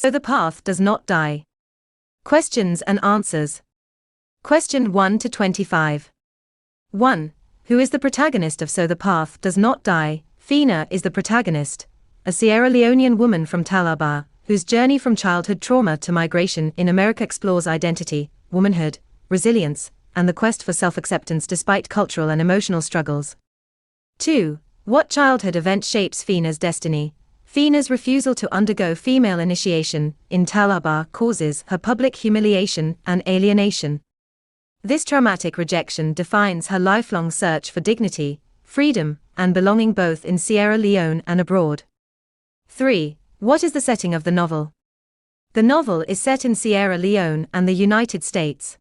So the path does not die. Questions and answers. Question 1 to 25. 1. Who is the protagonist of So the Path Does Not Die? Fina is the protagonist, a Sierra Leonean woman from Talaba, whose journey from childhood trauma to migration in America explores identity, womanhood, resilience, and the quest for self-acceptance despite cultural and emotional struggles. 2. What childhood event shapes Fina's destiny? Fina's refusal to undergo female initiation in Talaba causes her public humiliation and alienation. This traumatic rejection defines her lifelong search for dignity, freedom, and belonging both in Sierra Leone and abroad. 3. What is the setting of the novel? The novel is set in Sierra Leone and the United States.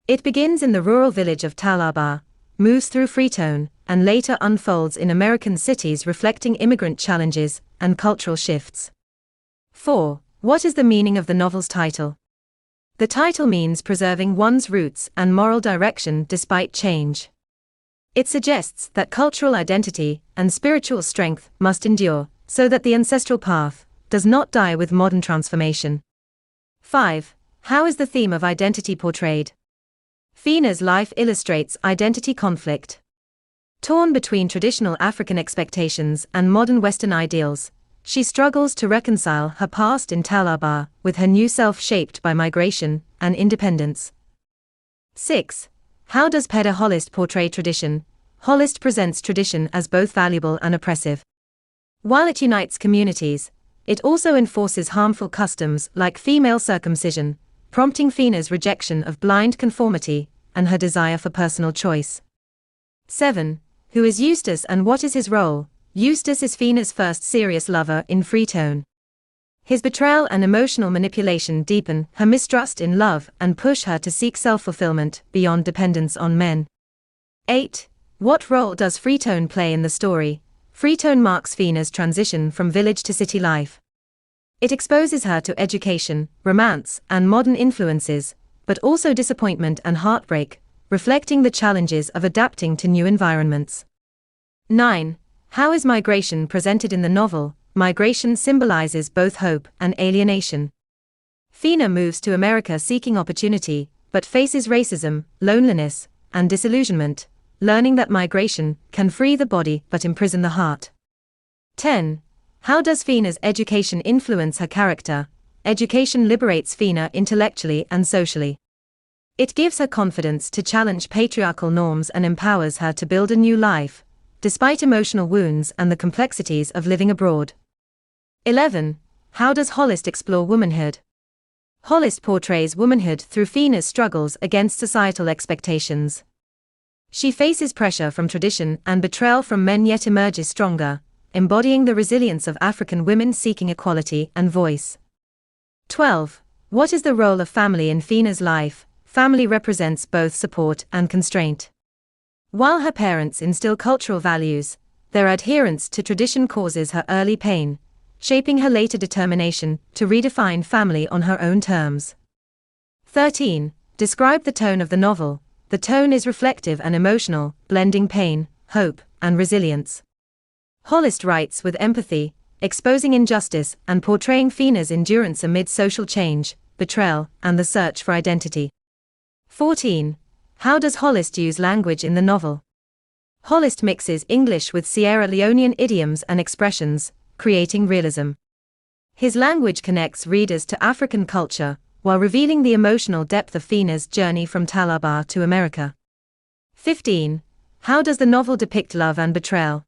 It begins in the rural village of Talaba, moves through Freetown, and later unfolds in American cities reflecting immigrant challenges and cultural shifts. 4. What is the meaning of the novel's title? The title means preserving one's roots and moral direction despite change. It suggests that cultural identity and spiritual strength must endure, so that the ancestral path does not die with modern transformation. 5. How is the theme of identity portrayed? Fina's life illustrates identity conflict. Torn between traditional African expectations and modern Western ideals, she struggles to reconcile her past in Talaba with her new self shaped by migration and independence. 6. How does Peda Holist portray tradition? Holist presents tradition as both valuable and oppressive. While it unites communities, it also enforces harmful customs like female circumcision, prompting Fina's rejection of blind conformity and her desire for personal choice. 7. Who is Eustace and what is his role? Eustace is Fina's first serious lover in Freetown. His betrayal and emotional manipulation deepen her mistrust in love and push her to seek self-fulfillment beyond dependence on men. 8. What role does Freetown play in the story? Freetown marks Fina's transition from village to city life. It exposes her to education, romance, and modern influences, but also disappointment and heartbreak, reflecting the challenges of adapting to new environments. 9. How is migration presented in the novel? Migration symbolizes both hope and alienation. Fina moves to America seeking opportunity, but faces racism, loneliness, and disillusionment, learning that migration can free the body but imprison the heart. 10. How does Fina's education influence her character? Education liberates Fina intellectually and socially. It gives her confidence to challenge patriarchal norms and empowers her to build a new life, despite emotional wounds and the complexities of living abroad. 11. How does Holist explore womanhood? Holist portrays womanhood through Fina's struggles against societal expectations. She faces pressure from tradition and betrayal from men yet emerges stronger, embodying the resilience of African women seeking equality and voice. 12. What is the role of family in Fina's life? Family represents both support and constraint. While her parents instill cultural values, their adherence to tradition causes her early pain, shaping her later determination to redefine family on her own terms. 13. Describe the tone of the novel. The tone is reflective and emotional, blending pain, hope, and resilience. Holist writes with empathy, exposing injustice and portraying Fina's endurance amid social change, betrayal, and the search for identity. 14. How does Holist use language in the novel? Holist mixes English with Sierra Leonean idioms and expressions, creating realism. His language connects readers to African culture, while revealing the emotional depth of Fina's journey from Talaba to America. 15. How does the novel depict love and betrayal?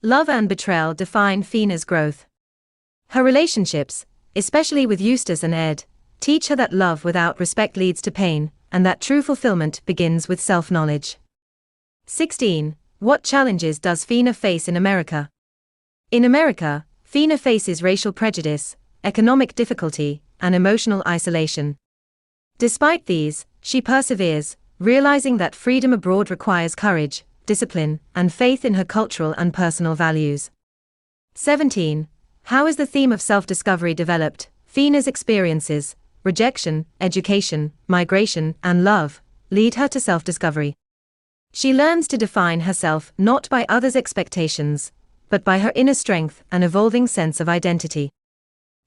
Love and betrayal define Fina's growth. Her relationships, especially with Eustace and Ed, teach her that love without respect leads to pain, and that true fulfillment begins with self-knowledge. 16. What challenges does Fina face in America? In America, Fina faces racial prejudice, economic difficulty, and emotional isolation. Despite these, she perseveres, realizing that freedom abroad requires courage, discipline, and faith in her cultural and personal values. 17. How is the theme of self-discovery developed? Fina's experiences, rejection, education, migration, and love, lead her to self-discovery. She learns to define herself not by others' expectations, but by her inner strength and evolving sense of identity.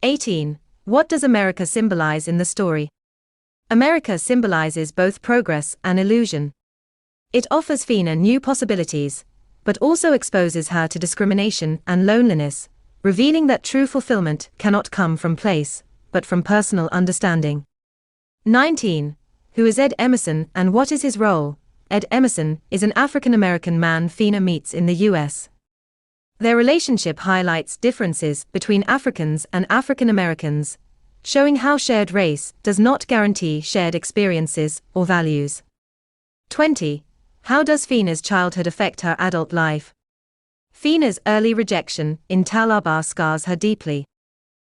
18. What does America symbolize in the story? America symbolizes both progress and illusion. It offers Fina new possibilities, but also exposes her to discrimination and loneliness, revealing that true fulfillment cannot come from place, but from personal understanding. 19. Who is Ed Emerson and what is his role? Ed Emerson is an African-American man Fina meets in the U.S. Their relationship highlights differences between Africans and African Americans, showing how shared race does not guarantee shared experiences or values. 20. How does Fina's childhood affect her adult life? Fina's early rejection in Talaba scars her deeply.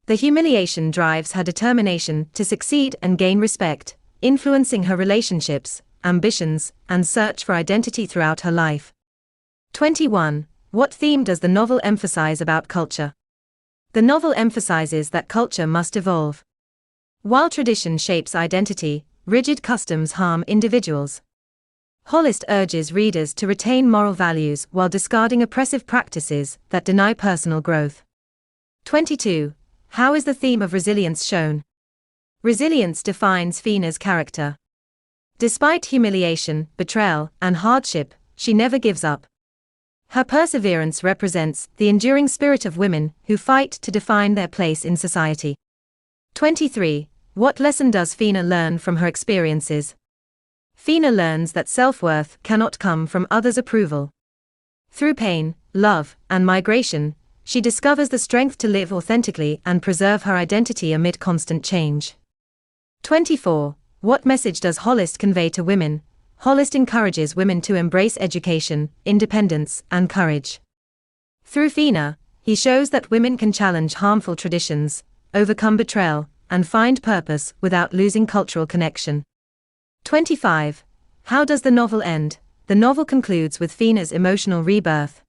The humiliation drives her determination to succeed and gain respect, influencing her relationships, ambitions, and search for identity throughout her life. 21. What theme does the novel emphasize about culture? The novel emphasizes that culture must evolve. While tradition shapes identity, rigid customs harm individuals. Hollis urges readers to retain moral values while discarding oppressive practices that deny personal growth. 22. How is the theme of resilience shown? Resilience defines Fina's character. Despite humiliation, betrayal, and hardship, she never gives up. Her perseverance represents the enduring spirit of women who fight to define their place in society. 23. What lesson does Fina learn from her experiences? Fina learns that self-worth cannot come from others' approval. Through pain, love, and migration, she discovers the strength to live authentically and preserve her identity amid constant change. 24. What message does Hollis convey to women? Hollis encourages women to embrace education, independence, and courage. Through Fina, he shows that women can challenge harmful traditions, overcome betrayal, and find purpose without losing cultural connection. 25. How does the novel end? The novel concludes with Fina's emotional rebirth.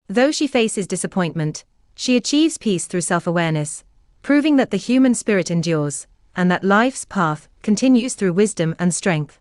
Though she faces disappointment, she achieves peace through self-awareness, proving that the human spirit endures, and that life's path continues through wisdom and strength.